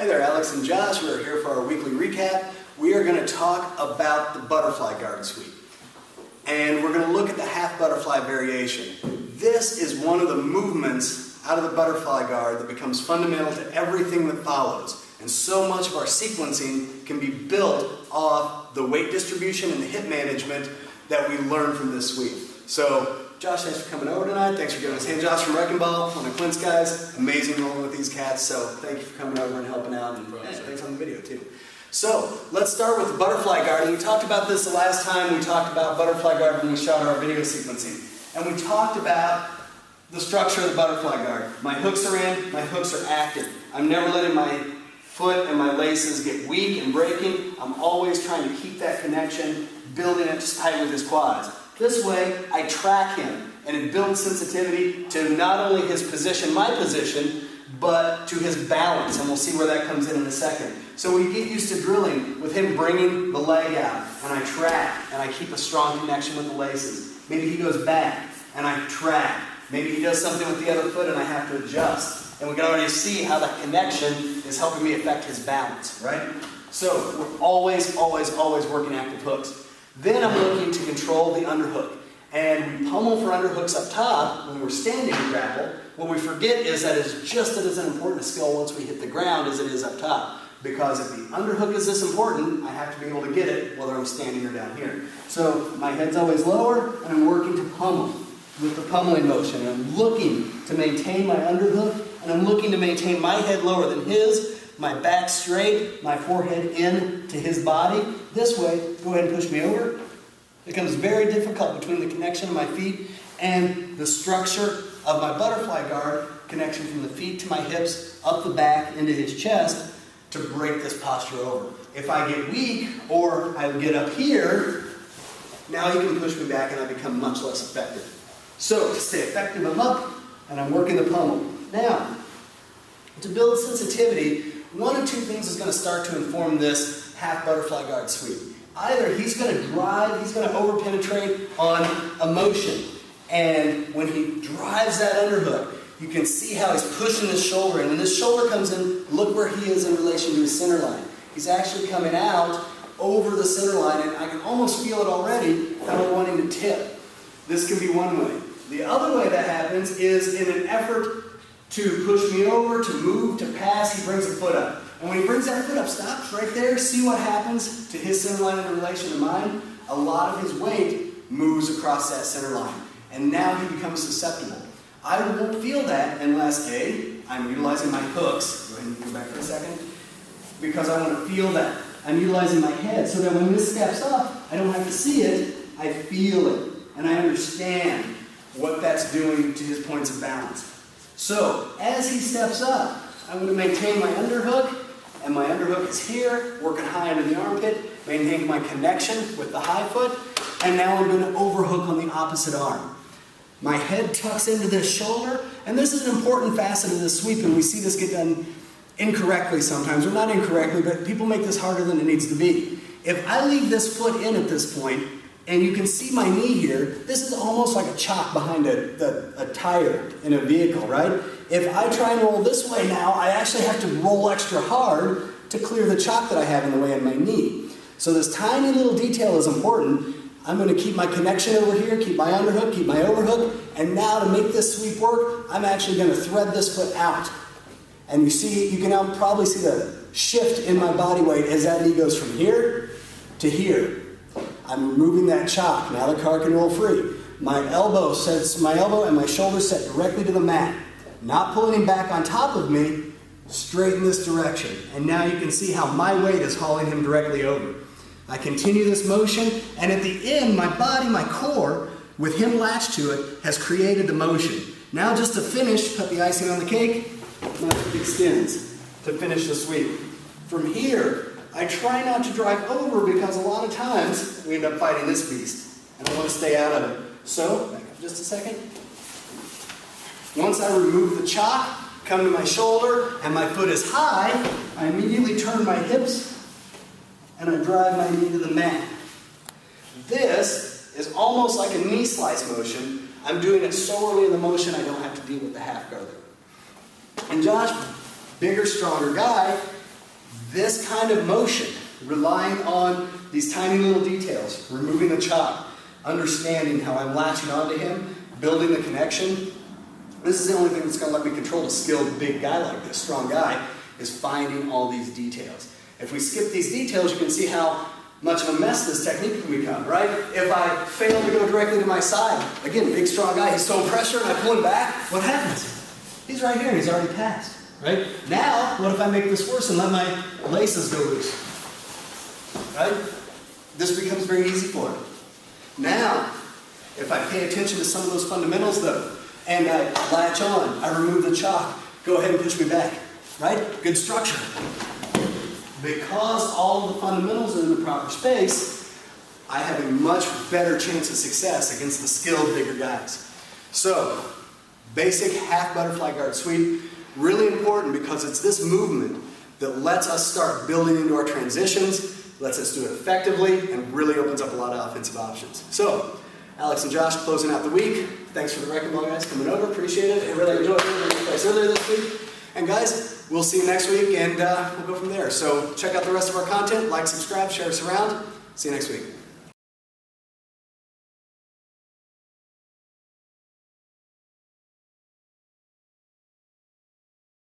Hey there, Alex and Josh. We're here for our weekly recap. We are going to talk about the butterfly guard sweep. And we're going to look at the half butterfly variation. This is one of the movements out of the butterfly guard that becomes fundamental to everything that follows. And so much of our sequencing can be built off the weight distribution and the hip management that we learn from this sweep. So, Josh, thanks for coming over tonight. Thanks for giving us a hand. Josh from Wrecking Ball, one of Clint's guys. Amazing rolling with these cats. So thank you for coming over and helping out. And thanks on the video too. So let's start with the butterfly guard. And we talked about this the last time. We talked about butterfly guard when we shot our video sequencing. And we talked about the structure of the butterfly guard. My hooks are in. My hooks are active. I'm never letting my foot and my laces get weak and breaking. I'm always trying to keep that connection, building it tight with his quads. This way, I track him, and it builds sensitivity to not only his position, my position, but to his balance, and we'll see where that comes in a second. So we get used to drilling with him bringing the leg out, and I track, and I keep a strong connection with the laces. Maybe he goes back, and I track. Maybe he does something with the other foot, and I have to adjust. And we can already see how that connection is helping me affect his balance, right? So we're always working active hooks. Then I'm looking to control the underhook. And we pummel for underhooks up top when we're standing to grapple. What we forget is that it's just as important a skill once we hit the ground as it is up top. Because if the underhook is this important, I have to be able to get it whether I'm standing or down here. So my head's always lower, and I'm working to pummel with the pummeling motion. And I'm looking to maintain my underhook, and I'm looking to maintain my head lower than his, my back straight, my forehead in to his body. This way, go ahead and push me over. It becomes very difficult between the connection of my feet and the structure of my butterfly guard, connection from the feet to my hips, up the back into his chest, to break this posture over. If I get weak, or I get up here, now he can push me back and I become much less effective. So, to stay effective, I'm up, and I'm working the pummel. Now, to build sensitivity, one of two things is going to start to inform this half butterfly guard sweep. Either he's going to drive, he's going to over-penetrate on emotion. And when he drives that underhook, you can see how he's pushing his shoulder. And when this shoulder comes in, look where he is in relation to his center line. He's actually coming out over the center line, and I can almost feel it already how I'm wanting to tip. This can be one way. The other way that happens is in an effort to push me over, to move, to pass, he brings a foot up. And when he brings that foot up, stops right there, see what happens to his center line in relation to mine? A lot of his weight moves across that center line. And now he becomes susceptible. I won't feel that unless, A, I'm utilizing my hooks. Go ahead and go back for a second. Because I want to feel that. I'm utilizing my head so that when this steps up, I don't have to see it, I feel it. And I understand what that's doing to his points of balance. So, as he steps up, I'm going to maintain my underhook, and my underhook is here, working high under the armpit, maintaining my connection with the high foot, and now I'm going to overhook on the opposite arm. My head tucks into this shoulder, and this is an important facet of this sweep, and we see this get done incorrectly sometimes, or not incorrectly, but people make this harder than it needs to be. If I leave this foot in at this point, and you can see my knee here, this is almost like a chock behind a tire in a vehicle, right? If I try and roll this way now, I actually have to roll extra hard to clear the chock that I have in the way of my knee. So this tiny little detail is important. I'm going to keep my connection over here, keep my underhook, keep my overhook, and now to make this sweep work, I'm actually going to thread this foot out. And you can now probably see the shift in my body weight as that knee goes from here to here. I'm removing that chock. Now the car can roll free. My elbow and my shoulder set directly to the mat. Not pulling him back on top of me, straight in this direction. And now you can see how my weight is hauling him directly over. I continue this motion, and at the end, my body, my core, with him latched to it, has created the motion. Now just to finish, put the icing on the cake, my foot extends to finish the sweep. From here, I try not to drive over because a lot of times we end up fighting this beast, and I want to stay out of it. So, back up just a second. Once I remove the chock, come to my shoulder, and my foot is high, I immediately turn my hips, and I drive my knee to the mat. This is almost like a knee slice motion. I'm doing it so early in the motion I don't have to deal with the half guard. And Josh, bigger, stronger guy, This kind of motion, relying on these tiny little details, removing the chop, understanding how I'm latching onto him, building the connection, this is the only thing that's going to let me control a skilled big guy like this, strong guy, is finding all these details. If we skip these details, you can see how much of a mess this technique can become, right? If I fail to go directly to my side, again, big strong guy, he's throwing pressure and I pull him back, what happens? He's right here and he's already passed, right? Now, what if I make this worse and let my laces go loose? Right? This becomes very easy for him. Now, if I pay attention to some of those fundamentals though, and I latch on, I remove the chalk, go ahead and push me back, right? Good structure. Because all of the fundamentals are in the proper space, I have a much better chance of success against the skilled bigger guys. So, basic half butterfly guard sweep, really important because it's this movement that lets us start building into our transitions, lets us do it effectively, and really opens up a lot of offensive options. So, Alex and Josh closing out the week. Thanks for the wrecking ball, guys, coming over. Appreciate it. I really enjoyed it. Place earlier this week. And guys, we'll see you next week, and we'll go from there. So check out the rest of our content. Like, subscribe, share us around. See you next week.